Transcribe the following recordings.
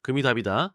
금이 답이다.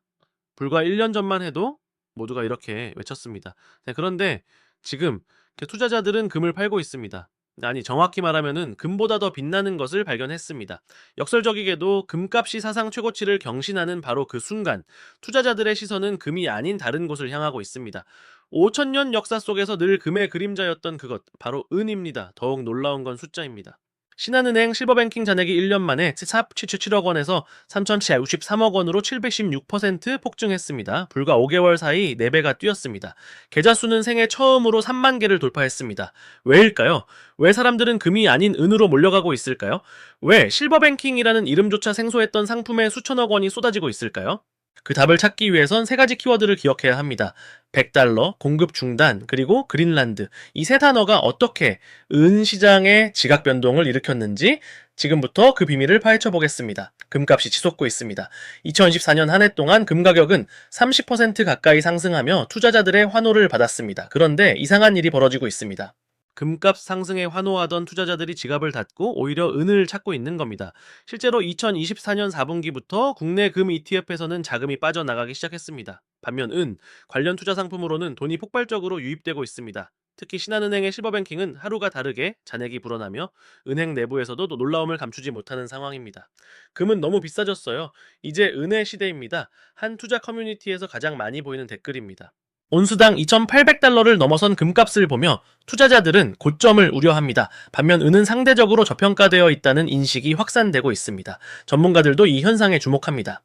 불과 1년 전만 해도 모두가 이렇게 외쳤습니다. 네, 그런데 지금 투자자들은 금을 팔고 있습니다. 아니, 정확히 말하면은 금보다 더 빛나는 것을 발견했습니다. 역설적이게도 금값이 사상 최고치를 경신하는 바로 그 순간, 투자자들의 시선은 금이 아닌 다른 곳을 향하고 있습니다. 5천년 역사 속에서 늘 금의 그림자였던 그것, 바로 은입니다. 더욱 놀라운 건 숫자입니다. 신한은행 실버뱅킹 잔액이 1년 만에 77억 원에서 3,763억 원으로 716% 폭증했습니다. 불과 5개월 사이 4배가 뛰었습니다. 계좌 수는 생애 처음으로 3만 개를 돌파했습니다. 왜일까요? 왜 사람들은 금이 아닌 은으로 몰려가고 있을까요? 왜 실버뱅킹이라는 이름조차 생소했던 상품에 수천억 원이 쏟아지고 있을까요? 그 답을 찾기 위해선 3가지 키워드를 기억해야 합니다. 100달러, 공급 중단, 그리고 그린란드. 이 세 단어가 어떻게 은 시장의 지각 변동을 일으켰는지 지금부터 그 비밀을 파헤쳐 보겠습니다. 금값이 치솟고 있습니다. 2024년 한 해 동안 금 가격은 30% 가까이 상승하며 투자자들의 환호를 받았습니다. 그런데 이상한 일이 벌어지고 있습니다. 금값 상승에 환호하던 투자자들이 지갑을 닫고 오히려 은을 찾고 있는 겁니다. 실제로 2024년 4분기부터 국내 금 ETF에서는 자금이 빠져나가기 시작했습니다. 반면 은, 관련 투자 상품으로는 돈이 폭발적으로 유입되고 있습니다. 특히 신한은행의 실버뱅킹은 하루가 다르게 잔액이 불어나며 은행 내부에서도 놀라움을 감추지 못하는 상황입니다. 금은 너무 비싸졌어요. 이제 은의 시대입니다. 한 투자 커뮤니티에서 가장 많이 보이는 댓글입니다. 온수당 2,800달러를 넘어선 금값을 보며 투자자들은 고점을 우려합니다. 반면 은은 상대적으로 저평가되어 있다는 인식이 확산되고 있습니다. 전문가들도 이 현상에 주목합니다.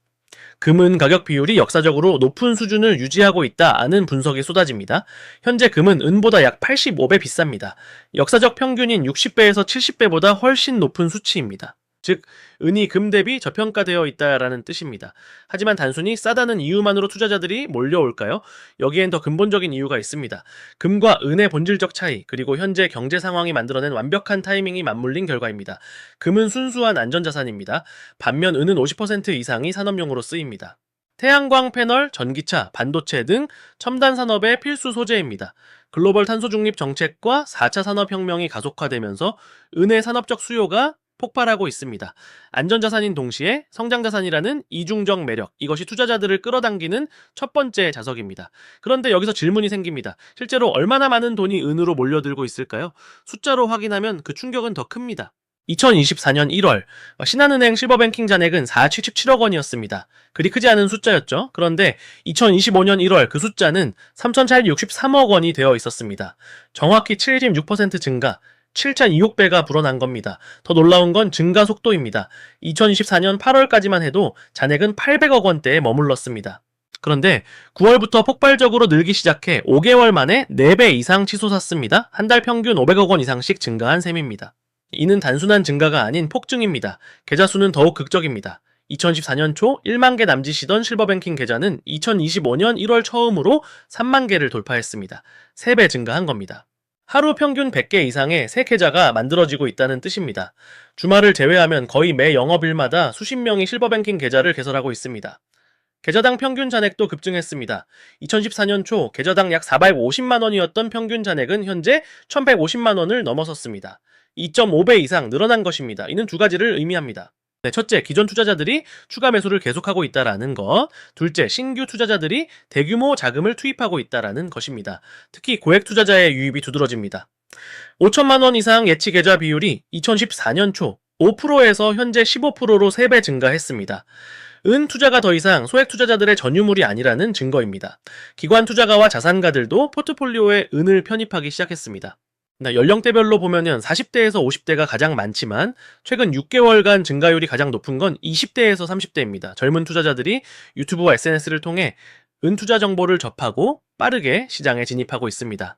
금은 가격 비율이 역사적으로 높은 수준을 유지하고 있다는 분석이 쏟아집니다. 현재 금은 은보다 약 85배 비쌉니다. 역사적 평균인 60배에서 70배보다 훨씬 높은 수치입니다. 즉, 은이 금 대비 저평가되어 있다라는 뜻입니다. 하지만 단순히 싸다는 이유만으로 투자자들이 몰려올까요? 여기엔 더 근본적인 이유가 있습니다. 금과 은의 본질적 차이, 그리고 현재 경제 상황이 만들어낸 완벽한 타이밍이 맞물린 결과입니다. 금은 순수한 안전자산입니다. 반면 은은 50% 이상이 산업용으로 쓰입니다. 태양광 패널, 전기차, 반도체 등 첨단 산업의 필수 소재입니다. 글로벌 탄소 중립 정책과 4차 산업혁명이 가속화되면서 은의 산업적 수요가 폭발하고 있습니다. 안전자산인 동시에 성장자산이라는 이중적 매력, 이것이 투자자들을 끌어당기는 첫 번째 자석입니다. 그런데 여기서 질문이 생깁니다. 실제로 얼마나 많은 돈이 은으로 몰려들고 있을까요? 숫자로 확인하면 그 충격은 더 큽니다. 2024년 1월 신한은행 실버뱅킹 잔액은 477억 원이었습니다. 그리 크지 않은 숫자였죠. 그런데 2025년 1월 그 숫자는 3,463억 원이 되어 있었습니다. 정확히 76% 증가, 7,200배가 불어난 겁니다. 더 놀라운 건 증가 속도입니다. 2024년 8월까지만 해도 잔액은 800억 원대에 머물렀습니다. 그런데 9월부터 폭발적으로 늘기 시작해 5개월 만에 4배 이상 치솟았습니다. 한 달 평균 500억 원 이상씩 증가한 셈입니다. 이는 단순한 증가가 아닌 폭증입니다. 계좌 수는 더욱 극적입니다. 2014년 초 1만 개 남짓이던 실버뱅킹 계좌는 2025년 1월 처음으로 3만 개를 돌파했습니다. 3배 증가한 겁니다. 하루 평균 100개 이상의 새 계좌가 만들어지고 있다는 뜻입니다. 주말을 제외하면 거의 매 영업일마다 수십 명이 실버뱅킹 계좌를 개설하고 있습니다. 계좌당 평균 잔액도 급증했습니다. 2014년 초 계좌당 약 450만 원이었던 평균 잔액은 현재 1150만 원을 넘어섰습니다. 2.5배 이상 늘어난 것입니다. 이는 두 가지를 의미합니다. 첫째, 기존 투자자들이 추가 매수를 계속하고 있다라는 것. 둘째, 신규 투자자들이 대규모 자금을 투입하고 있다라는 것입니다. 특히 고액 투자자의 유입이 두드러집니다. 5천만 원 이상 예치 계좌 비율이 2014년 초 5%에서 현재 15%로 3배 증가했습니다. 은 투자가 더 이상 소액 투자자들의 전유물이 아니라는 증거입니다. 기관 투자가와 자산가들도 포트폴리오에 은을 편입하기 시작했습니다. 연령대별로 보면은 40대에서 50대가 가장 많지만 최근 6개월간 증가율이 가장 높은 건 20대에서 30대입니다. 젊은 투자자들이 유튜브와 SNS를 통해 은투자 정보를 접하고 빠르게 시장에 진입하고 있습니다.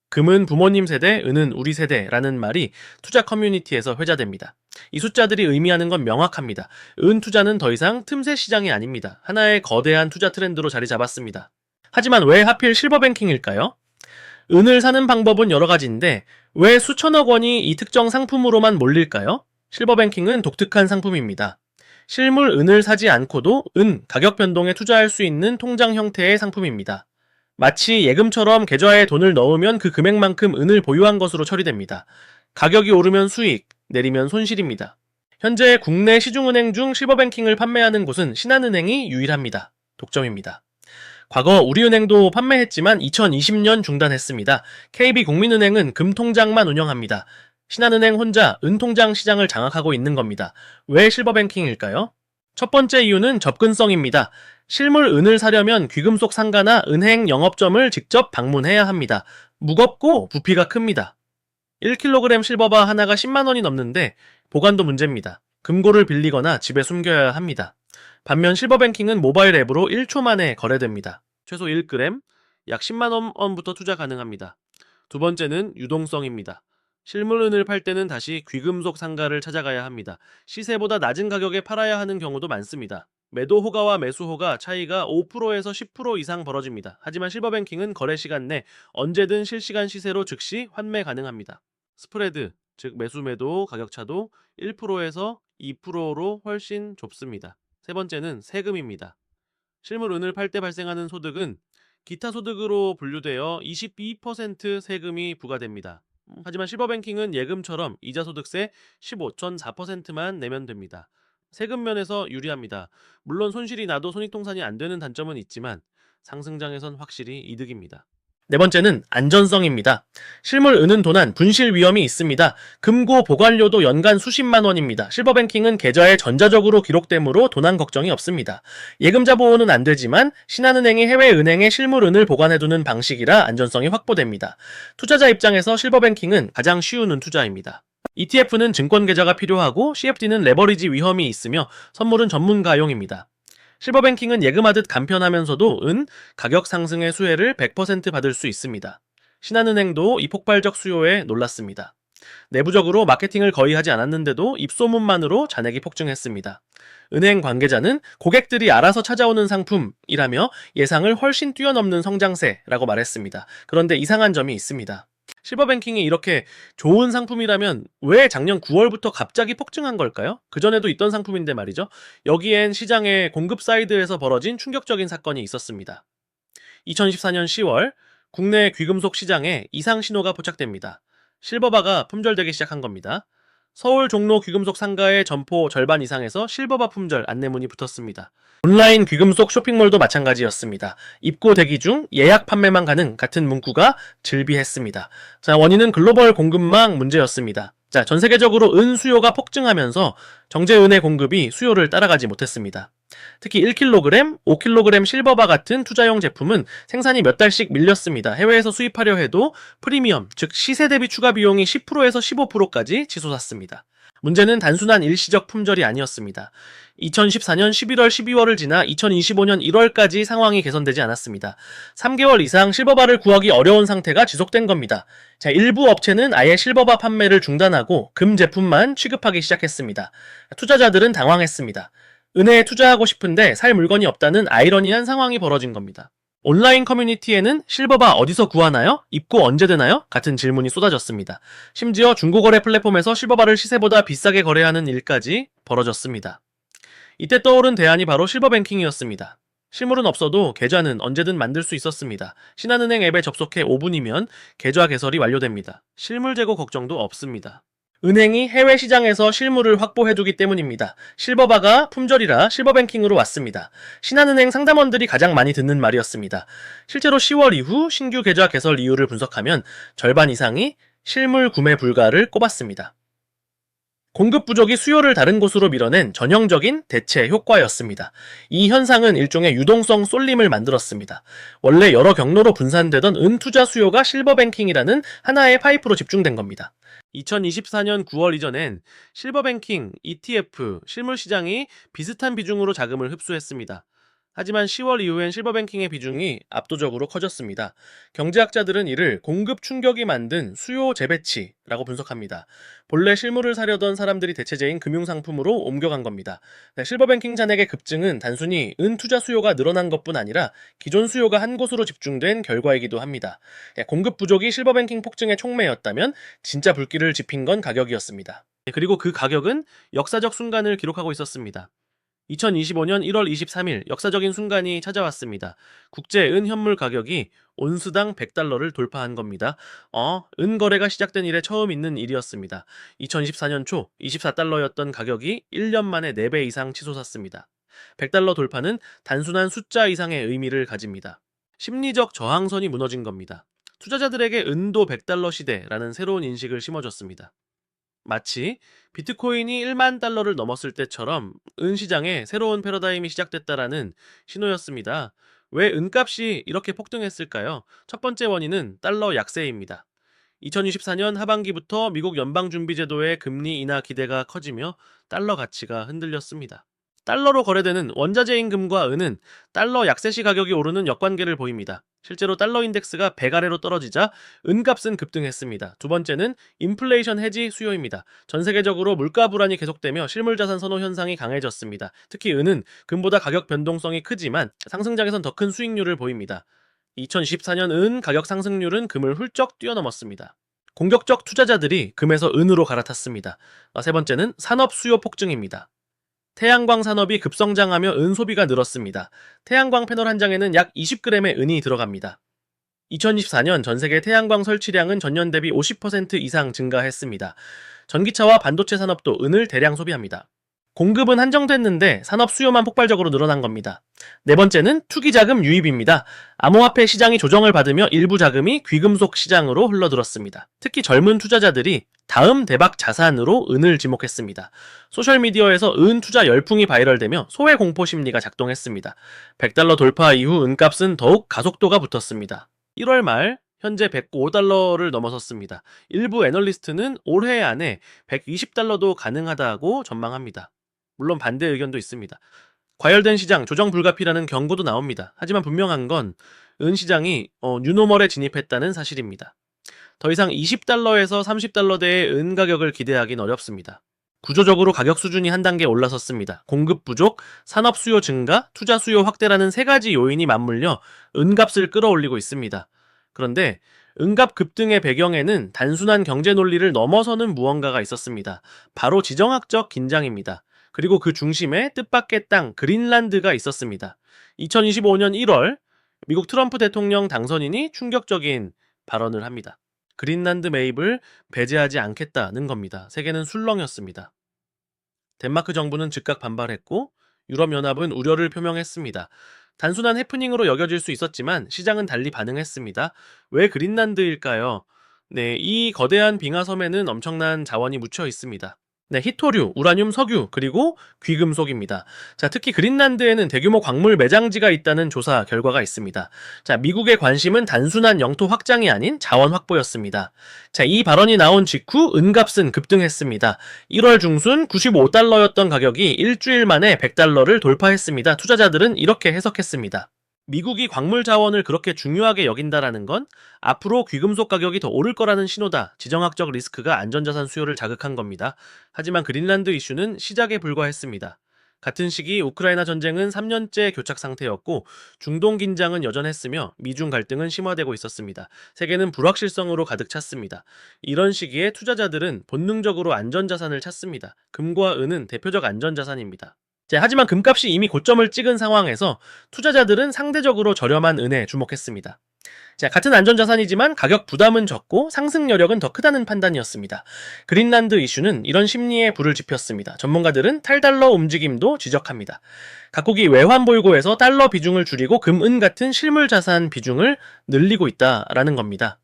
금은 부모님 세대, 은은 우리 세대라는 말이 투자 커뮤니티에서 회자됩니다. 이 숫자들이 의미하는 건 명확합니다. 은 투자는 더 이상 틈새 시장이 아닙니다. 하나의 거대한 투자 트렌드로 자리 잡았습니다. 하지만 왜 하필 실버뱅킹일까요? 은을 사는 방법은 여러 가지인데 왜 수천억 원이 이 특정 상품으로만 몰릴까요? 실버뱅킹은 독특한 상품입니다. 실물 은을 사지 않고도 은 가격 변동에 투자할 수 있는 통장 형태의 상품입니다. 마치 예금처럼 계좌에 돈을 넣으면 그 금액만큼 은을 보유한 것으로 처리됩니다. 가격이 오르면 수익, 내리면 손실입니다. 현재 국내 시중은행 중 실버뱅킹을 판매하는 곳은 신한은행이 유일합니다. 독점입니다. 과거 우리은행도 판매했지만 2020년 중단했습니다. KB국민은행은 금통장만 운영합니다. 신한은행 혼자 은통장 시장을 장악하고 있는 겁니다. 왜 실버뱅킹일까요? 첫 번째 이유는 접근성입니다. 실물 은을 사려면 귀금속 상가나 은행 영업점을 직접 방문해야 합니다. 무겁고 부피가 큽니다. 1kg 실버바 하나가 10만 원이 넘는데 보관도 문제입니다. 금고를 빌리거나 집에 숨겨야 합니다. 반면 실버뱅킹은 모바일 앱으로 1초 만에 거래됩니다. 최소 1g, 약 10만 원부터 투자 가능합니다. 두 번째는 유동성입니다. 실물은을 팔 때는 다시 귀금속 상가를 찾아가야 합니다. 시세보다 낮은 가격에 팔아야 하는 경우도 많습니다. 매도 호가와 매수 호가 차이가 5%에서 10% 이상 벌어집니다. 하지만 실버뱅킹은 거래 시간 내 언제든 실시간 시세로 즉시 환매 가능합니다. 스프레드, 즉 매수 매도 가격차도 1%에서 2%로 훨씬 좁습니다. 세 번째는 세금입니다. 실물은을 팔 때 발생하는 소득은 기타 소득으로 분류되어 22% 세금이 부과됩니다. 하지만 실버뱅킹은 예금처럼 이자소득세 15.4%만 내면 됩니다. 세금 면에서 유리합니다. 물론 손실이 나도 손익통산이 안 되는 단점은 있지만 상승장에선 확실히 이득입니다. 네 번째는 안전성입니다. 실물 은은 도난, 분실 위험이 있습니다. 금고 보관료도 연간 수십만 원입니다. 실버뱅킹은 계좌에 전자적으로 기록되므로 도난 걱정이 없습니다. 예금자 보호는 안 되지만 신한은행이 해외 은행에 실물 은을 보관해두는 방식이라 안전성이 확보됩니다. 투자자 입장에서 실버뱅킹은 가장 쉬운 은 투자입니다. ETF는 증권 계좌가 필요하고 CFD는 레버리지 위험이 있으며 선물은 전문가용입니다. 실버뱅킹은 예금하듯 간편하면서도 가격 상승의 수혜를 100% 받을 수 있습니다. 신한은행도 이 폭발적 수요에 놀랐습니다. 내부적으로 마케팅을 거의 하지 않았는데도 입소문만으로 잔액이 폭증했습니다. 은행 관계자는 고객들이 알아서 찾아오는 상품이라며 예상을 훨씬 뛰어넘는 성장세라고 말했습니다. 그런데 이상한 점이 있습니다. 실버뱅킹이 이렇게 좋은 상품이라면 왜 작년 9월부터 갑자기 폭증한 걸까요? 그전에도 있던 상품인데 말이죠. 여기엔 시장의 공급 사이드에서 벌어진 충격적인 사건이 있었습니다. 2014년 10월 국내 귀금속 시장에 이상 신호가 포착됩니다. 실버바가 품절되기 시작한 겁니다. 서울 종로 귀금속 상가의 점포 절반 이상에서 실버바 품절 안내문이 붙었습니다. 온라인 귀금속 쇼핑몰도 마찬가지였습니다. 입고 대기 중 예약 판매만 가능 같은 문구가 즐비했습니다. 자, 원인은 글로벌 공급망 문제였습니다. 자, 전 세계적으로 은 수요가 폭증하면서 정제은의 공급이 수요를 따라가지 못했습니다. 특히 1kg, 5kg 실버바 같은 투자용 제품은 생산이 몇 달씩 밀렸습니다. 해외에서 수입하려 해도 프리미엄, 즉 시세 대비 추가 비용이 10%에서 15%까지 치솟았습니다. 문제는 단순한 일시적 품절이 아니었습니다. 2014년 11월, 12월을 지나 2025년 1월까지 상황이 개선되지 않았습니다. 3개월 이상 실버바를 구하기 어려운 상태가 지속된 겁니다. 자, 일부 업체는 아예 실버바 판매를 중단하고 금 제품만 취급하기 시작했습니다. 투자자들은 당황했습니다. 은혜에 투자하고 싶은데 살 물건이 없다는 아이러니한 상황이 벌어진 겁니다. 온라인 커뮤니티에는 실버바 어디서 구하나요? 입고 언제 되나요? 같은 질문이 쏟아졌습니다. 심지어 중고거래 플랫폼에서 실버바를 시세보다 비싸게 거래하는 일까지 벌어졌습니다. 이때 떠오른 대안이 바로 실버뱅킹이었습니다. 실물은 없어도 계좌는 언제든 만들 수 있었습니다. 신한은행 앱에 접속해 5분이면 계좌 개설이 완료됩니다. 실물 재고 걱정도 없습니다. 은행이 해외 시장에서 실물을 확보해두기 때문입니다. 실버바가 품절이라 실버뱅킹으로 왔습니다. 신한은행 상담원들이 가장 많이 듣는 말이었습니다. 실제로 10월 이후 신규 계좌 개설 이유를 분석하면 절반 이상이 실물 구매 불가를 꼽았습니다. 공급 부족이 수요를 다른 곳으로 밀어낸 전형적인 대체 효과였습니다. 이 현상은 일종의 유동성 쏠림을 만들었습니다. 원래 여러 경로로 분산되던 은 투자 수요가 실버뱅킹이라는 하나의 파이프로 집중된 겁니다. 2024년 9월 이전엔 실버뱅킹, ETF, 실물 시장이 비슷한 비중으로 자금을 흡수했습니다. 하지만 10월 이후엔 실버뱅킹의 비중이 압도적으로 커졌습니다. 경제학자들은 이를 공급 충격이 만든 수요 재배치라고 분석합니다. 본래 실물을 사려던 사람들이 대체재인 금융상품으로 옮겨간 겁니다. 실버뱅킹 잔액의 급증은 단순히 은 투자 수요가 늘어난 것뿐 아니라 기존 수요가 한 곳으로 집중된 결과이기도 합니다. 공급 부족이 실버뱅킹 폭증의 촉매였다면 진짜 불길을 지핀 건 가격이었습니다. 그리고 그 가격은 역사적 순간을 기록하고 있었습니다. 2025년 1월 23일 역사적인 순간이 찾아왔습니다. 국제 은 현물 가격이 온스당 100달러를 돌파한 겁니다. 은 거래가 시작된 이래 처음 있는 일이었습니다. 2024년 초 24달러였던 가격이 1년 만에 4배 이상 치솟았습니다. 100달러 돌파는 단순한 숫자 이상의 의미를 가집니다. 심리적 저항선이 무너진 겁니다. 투자자들에게 은도 100달러 시대라는 새로운 인식을 심어줬습니다. 마치 비트코인이 1만 달러를 넘었을 때처럼 은 시장에 새로운 패러다임이 시작됐다라는 신호였습니다. 왜 은값이 이렇게 폭등했을까요? 첫 번째 원인은 달러 약세입니다. 2024년 하반기부터 미국 연방준비제도의 금리 인하 기대가 커지며 달러 가치가 흔들렸습니다. 달러로 거래되는 원자재인 금과 은은 달러 약세 시 가격이 오르는 역관계를 보입니다. 실제로 달러 인덱스가 100 아래로 떨어지자 은값은 급등했습니다. 두 번째는 인플레이션 해지 수요입니다. 전 세계적으로 물가 불안이 계속되며 실물자산 선호 현상이 강해졌습니다. 특히 은은 금보다 가격 변동성이 크지만 상승장에선 더 큰 수익률을 보입니다. 2024년 은 가격 상승률은 금을 훌쩍 뛰어넘었습니다. 공격적 투자자들이 금에서 은으로 갈아탔습니다. 세 번째는 산업 수요 폭증입니다. 태양광 산업이 급성장하며 은 소비가 늘었습니다. 태양광 패널 한 장에는 약 20g의 은이 들어갑니다. 2024년 전 세계 태양광 설치량은 전년 대비 50% 이상 증가했습니다. 전기차와 반도체 산업도 은을 대량 소비합니다. 공급은 한정됐는데 산업 수요만 폭발적으로 늘어난 겁니다. 네 번째는 투기자금 유입입니다. 암호화폐 시장이 조정을 받으며 일부 자금이 귀금속 시장으로 흘러들었습니다. 특히 젊은 투자자들이 다음 대박 자산으로 은을 지목했습니다. 소셜미디어에서 은 투자 열풍이 바이럴되며 소외 공포 심리가 작동했습니다. 100달러 돌파 이후 은값은 더욱 가속도가 붙었습니다. 1월 말 현재 105달러를 넘어섰습니다. 일부 애널리스트는 올해 안에 120달러도 가능하다고 전망합니다. 물론 반대 의견도 있습니다. 과열된 시장, 조정 불가피라는 경고도 나옵니다. 하지만 분명한 건 은 시장이 뉴노멀에 진입했다는 사실입니다. 더 이상 20달러에서 30달러대의 은 가격을 기대하긴 어렵습니다. 구조적으로 가격 수준이 한 단계 올라섰습니다. 공급 부족, 산업 수요 증가, 투자 수요 확대라는 세 가지 요인이 맞물려 은값을 끌어올리고 있습니다. 그런데 은값 급등의 배경에는 단순한 경제 논리를 넘어서는 무언가가 있었습니다. 바로 지정학적 긴장입니다. 그리고 그 중심에 뜻밖의 땅 그린란드가 있었습니다. 2025년 1월 미국 트럼프 대통령 당선인이 충격적인 발언을 합니다. 그린란드 매입을 배제하지 않겠다는 겁니다. 세계는 술렁였습니다. 덴마크 정부는 즉각 반발했고 유럽연합은 우려를 표명했습니다. 단순한 해프닝으로 여겨질 수 있었지만 시장은 달리 반응했습니다. 왜 그린란드일까요? 이 거대한 빙하섬에는 엄청난 자원이 묻혀 있습니다. 히토류, 우라늄, 석유, 그리고 귀금속입니다. 특히 그린란드에는 대규모 광물 매장지가 있다는 조사 결과가 있습니다. 미국의 관심은 단순한 영토 확장이 아닌 자원 확보였습니다. 이 발언이 나온 직후 은값은 급등했습니다. 1월 중순 95달러였던 가격이 일주일 만에 100달러를 돌파했습니다. 투자자들은 이렇게 해석했습니다. 미국이 광물 자원을 그렇게 중요하게 여긴다라는 건 앞으로 귀금속 가격이 더 오를 거라는 신호다. 지정학적 리스크가 안전자산 수요를 자극한 겁니다. 하지만 그린란드 이슈는 시작에 불과했습니다. 같은 시기 우크라이나 전쟁은 3년째 교착 상태였고 중동 긴장은 여전했으며 미중 갈등은 심화되고 있었습니다. 세계는 불확실성으로 가득 찼습니다. 이런 시기에 투자자들은 본능적으로 안전자산을 찾습니다. 금과 은은 대표적 안전자산입니다. 하지만 금값이 이미 고점을 찍은 상황에서 투자자들은 상대적으로 저렴한 은에 주목했습니다. 같은 안전자산이지만 가격 부담은 적고 상승 여력은 더 크다는 판단이었습니다. 그린란드 이슈는 이런 심리에 불을 지폈습니다. 전문가들은 탈달러 움직임도 지적합니다. 각국이 외환 보유고에서 달러 비중을 줄이고 금, 은 같은 실물자산 비중을 늘리고 있다라는 겁니다.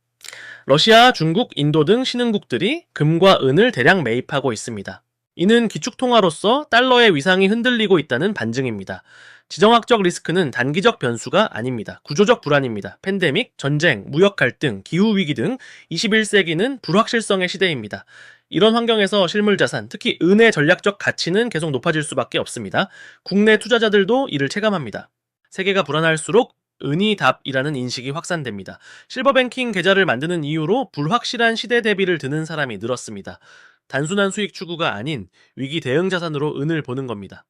러시아, 중국, 인도 등 신흥국들이 금과 은을 대량 매입하고 있습니다. 이는 기축통화로서 달러의 위상이 흔들리고 있다는 반증입니다. 지정학적 리스크는 단기적 변수가 아닙니다. 구조적 불안입니다. 팬데믹, 전쟁, 무역 갈등, 기후위기 등 21세기는 불확실성의 시대입니다. 이런 환경에서 실물자산, 특히 은의 전략적 가치는 계속 높아질 수밖에 없습니다. 국내 투자자들도 이를 체감합니다. 세계가 불안할수록 은이 답이라는 인식이 확산됩니다. 실버뱅킹 계좌를 만드는 이유로 불확실한 시대 대비를 드는 사람이 늘었습니다. 단순한 수익 추구가 아닌 위기 대응 자산으로 은을 보는 겁니다.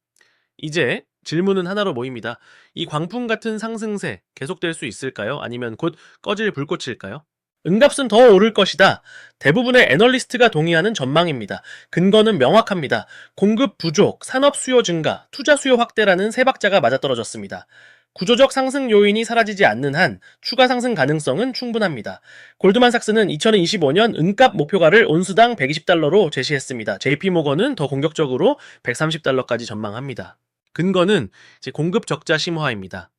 이제 질문은 하나로 모입니다. 이 광풍 같은 상승세 계속될 수 있을까요? 아니면 곧 꺼질 불꽃일까요? 은값은 더 오를 것이다. 대부분의 애널리스트가 동의하는 전망입니다. 근거는 명확합니다. 공급 부족, 산업 수요 증가, 투자 수요 확대라는 세 박자가 맞아떨어졌습니다. 구조적 상승 요인이 사라지지 않는 한 추가 상승 가능성은 충분합니다. 골드만삭스는 2025년 은값 목표가를 온스당 120달러로 제시했습니다. JP모건은 더 공격적으로 130달러까지 전망합니다. 근거는 이제 공급 적자 심화입니다.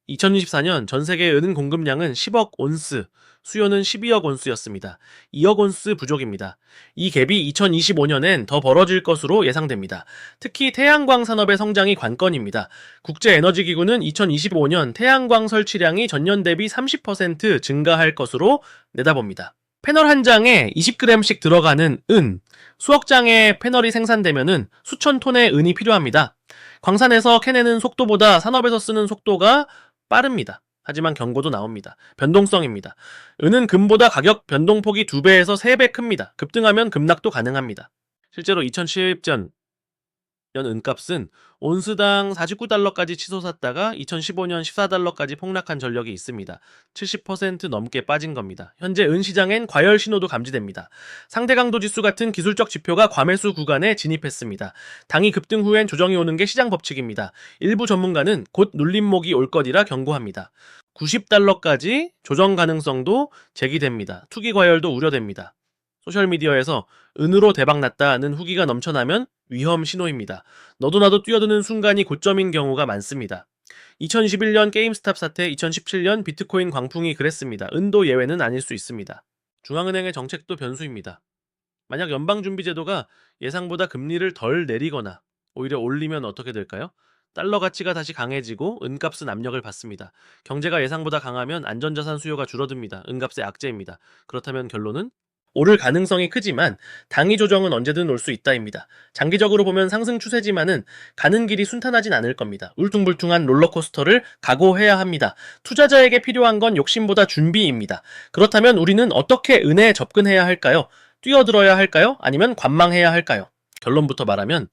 2024년 전 세계 은 공급량은 10억 온스, 수요는 12억 온스였습니다. 2억 온스 부족입니다. 이 갭이 2025년엔 더 벌어질 것으로 예상됩니다. 특히 태양광 산업의 성장이 관건입니다. 국제에너지기구는 2025년 태양광 설치량이 전년 대비 30% 증가할 것으로 내다봅니다. 패널 한 장에 20g씩 들어가는 은, 수억 장의 패널이 생산되면은 수천 톤의 은이 필요합니다. 광산에서 캐내는 속도보다 산업에서 쓰는 속도가 빠릅니다. 하지만 경고도 나옵니다. 변동성입니다. 은은 금보다 가격 변동폭이 2배에서 3배 큽니다. 급등하면 급락도 가능합니다. 실제로 2010년 은값은 온스당 49달러까지 치솟았다가 2015년 14달러까지 폭락한 전력이 있습니다. 70% 넘게 빠진 겁니다. 현재 은 시장엔 과열 신호도 감지됩니다. 상대 강도 지수 같은 기술적 지표가 과매수 구간에 진입했습니다. 당이 급등 후엔 조정이 오는 게 시장 법칙입니다. 일부 전문가는 곧 눌림목이 올 것이라 경고합니다. 90달러까지 조정 가능성도 제기됩니다. 투기 과열도 우려됩니다. 소셜미디어에서 은으로 대박났다는 후기가 넘쳐나면 위험 신호입니다. 너도 나도 뛰어드는 순간이 고점인 경우가 많습니다. 2021년 게임스탑 사태, 2017년 비트코인 광풍이 그랬습니다. 은도 예외는 아닐 수 있습니다. 중앙은행의 정책도 변수입니다. 만약 연방준비제도가 예상보다 금리를 덜 내리거나 오히려 올리면 어떻게 될까요? 달러 가치가 다시 강해지고 은값은 압력을 받습니다. 경제가 예상보다 강하면 안전자산 수요가 줄어듭니다. 은값의 악재입니다. 그렇다면 결론은? 오를 가능성이 크지만 당위 조정은 언제든 올 수 있다입니다. 장기적으로 보면 상승 추세지만은 가는 길이 순탄하진 않을 겁니다. 울퉁불퉁한 롤러코스터를 각오해야 합니다. 투자자에게 필요한 건 욕심보다 준비입니다. 그렇다면 우리는 어떻게 은에 접근해야 할까요? 뛰어들어야 할까요? 아니면 관망해야 할까요? 결론부터 말하면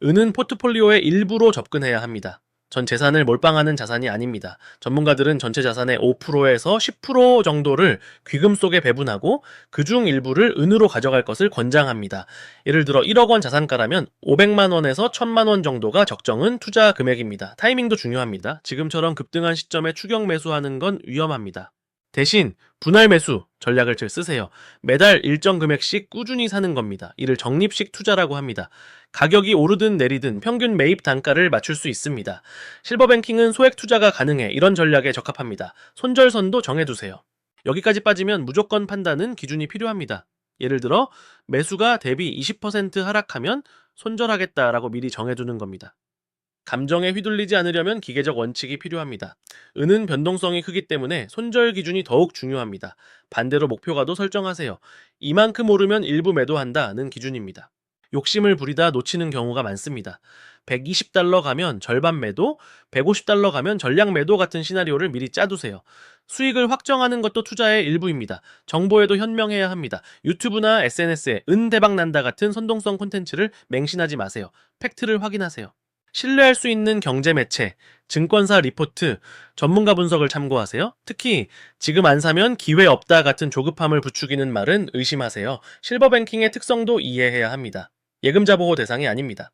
은은 포트폴리오의 일부로 접근해야 합니다. 전 재산을 몰빵하는 자산이 아닙니다. 전문가들은 전체 자산의 5%에서 10% 정도를 귀금 속에 배분하고 그중 일부를 은으로 가져갈 것을 권장합니다. 예를 들어 1억 원 자산가라면 500만 원에서 1000만 원 정도가 적정은 투자 금액입니다. 타이밍도 중요합니다. 지금처럼 급등한 시점에 추격 매수하는 건 위험합니다. 대신 분할 매수 전략을 잘 쓰세요. 매달 일정 금액씩 꾸준히 사는 겁니다. 이를 적립식 투자라고 합니다. 가격이 오르든 내리든 평균 매입 단가를 맞출 수 있습니다. 실버뱅킹은 소액 투자가 가능해 이런 전략에 적합합니다. 손절선도 정해두세요. 여기까지 빠지면 무조건 판단은 기준이 필요합니다. 예를 들어 매수가 대비 20% 하락하면 손절하겠다라고 미리 정해두는 겁니다. 감정에 휘둘리지 않으려면 기계적 원칙이 필요합니다. 은은 변동성이 크기 때문에 손절 기준이 더욱 중요합니다. 반대로 목표가도 설정하세요. 이만큼 오르면 일부 매도한다는 기준입니다. 욕심을 부리다 놓치는 경우가 많습니다. 120달러 가면 절반 매도, 150달러 가면 전량 매도 같은 시나리오를 미리 짜두세요. 수익을 확정하는 것도 투자의 일부입니다. 정보에도 현명해야 합니다. 유튜브나 SNS에 은 대박 난다 같은 선동성 콘텐츠를 맹신하지 마세요. 팩트를 확인하세요. 신뢰할 수 있는 경제 매체, 증권사 리포트, 전문가 분석을 참고하세요. 특히 지금 안 사면 기회 없다 같은 조급함을 부추기는 말은 의심하세요. 실버뱅킹의 특성도 이해해야 합니다. 예금자 보호 대상이 아닙니다.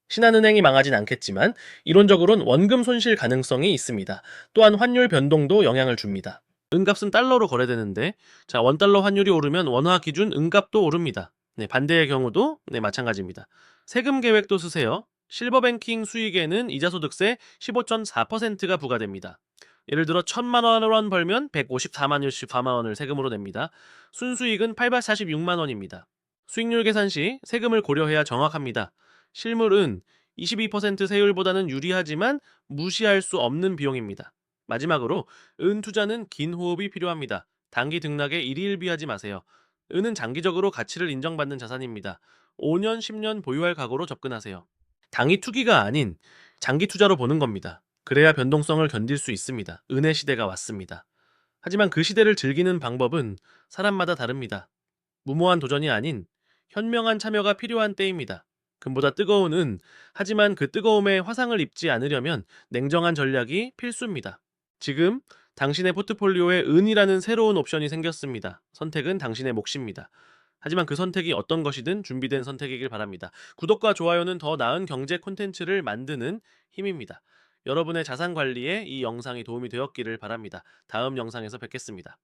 신한은행이 망하진 않겠지만 이론적으로는 원금 손실 가능성이 있습니다. 또한 환율 변동도 영향을 줍니다. 은값은 달러로 거래되는데 원달러 환율이 오르면 원화 기준 은값도 오릅니다. 반대의 경우도 마찬가지입니다. 세금 계획도 쓰세요. 실버뱅킹 수익에는 이자소득세 15.4%가 부과됩니다. 예를 들어 1000만 원 벌면 154만 원을 세금으로 냅니다. 순수익은 846만 원입니다. 수익률 계산 시 세금을 고려해야 정확합니다. 실물은 22% 세율보다는 유리하지만 무시할 수 없는 비용입니다. 마지막으로 은 투자는 긴 호흡이 필요합니다. 단기 등락에 일희일비하지 마세요. 은은 장기적으로 가치를 인정받는 자산입니다. 5년, 10년 보유할 각오로 접근하세요. 당이 투기가 아닌 장기 투자로 보는 겁니다. 그래야 변동성을 견딜 수 있습니다. 은의 시대가 왔습니다. 하지만 그 시대를 즐기는 방법은 사람마다 다릅니다. 무모한 도전이 아닌 현명한 참여가 필요한 때입니다. 금보다 뜨거운 은, 하지만 그 뜨거움에 화상을 입지 않으려면 냉정한 전략이 필수입니다. 지금 당신의 포트폴리오에 은이라는 새로운 옵션이 생겼습니다. 선택은 당신의 몫입니다. 하지만 그 선택이 어떤 것이든 준비된 선택이길 바랍니다. 구독과 좋아요는 더 나은 경제 콘텐츠를 만드는 힘입니다. 여러분의 자산 관리에 이 영상이 도움이 되었기를 바랍니다. 다음 영상에서 뵙겠습니다.